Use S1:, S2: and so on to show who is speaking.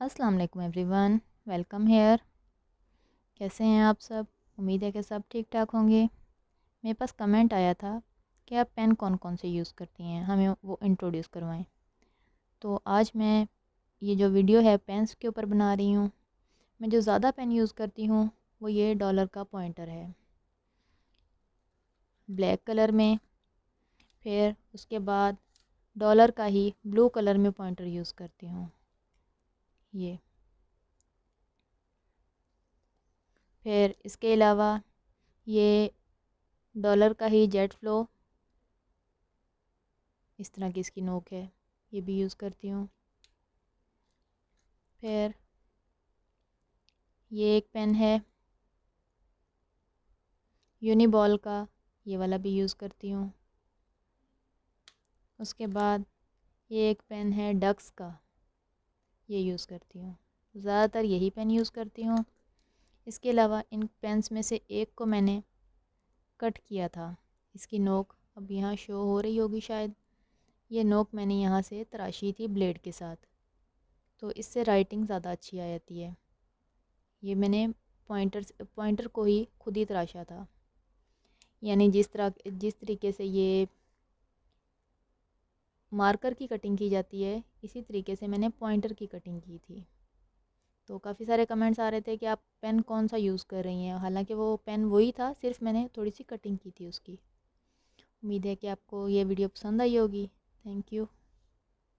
S1: अस्सलाम वालेकुम everyone, welcome hair. कैसे हैं आप सब? उम्मीद है कि सब ठीक ठाक होंगे। मेरे पास कमेंट आया था कि आप पेन कौन कौन से यूज़ करती हैं, हमें वो इंट्रोड्यूस करवाएं। तो आज मैं ये जो वीडियो है पेन्स के ऊपर बना रही हूँ। मैं जो ज़्यादा पेन यूज़ करती हूँ वो ये डॉलर का पॉइंटर है, ब्लैक कलर में। फिर उसके बाद डॉलर का ही ब्लू कलर में पॉइंटर यूज़ करती हूँ ये। फिर इसके अलावा ये डॉलर का ही जेट फ्लो, इस तरह की इसकी नोक है, ये भी यूज़ करती हूँ। फिर ये एक पेन है यूनिबॉल का, ये वाला भी यूज़ करती हूँ। उसके बाद ये एक पेन है डक्स का, ये यूज़ करती हूँ। ज़्यादातर यही पेन यूज़ करती हूँ। इसके अलावा इन पेन्स में से एक को मैंने कट किया था, इसकी नोक अब यहाँ शो हो रही होगी शायद। ये नोक मैंने यहाँ से तराशी थी ब्लेड के साथ, तो इससे राइटिंग ज़्यादा अच्छी आ जाती है। ये मैंने पॉइंटर को ही खुद ही तराशा था, यानी जिस तरीके से ये मार्कर की कटिंग की जाती है, इसी तरीके से मैंने पॉइंटर की कटिंग की थी। तो काफ़ी सारे कमेंट्स आ रहे थे कि आप पेन कौन सा यूज़ कर रही हैं, हालांकि वो पेन वही था, सिर्फ मैंने थोड़ी सी कटिंग की थी उसकी। उम्मीद है कि आपको ये वीडियो पसंद आई होगी। Thank you.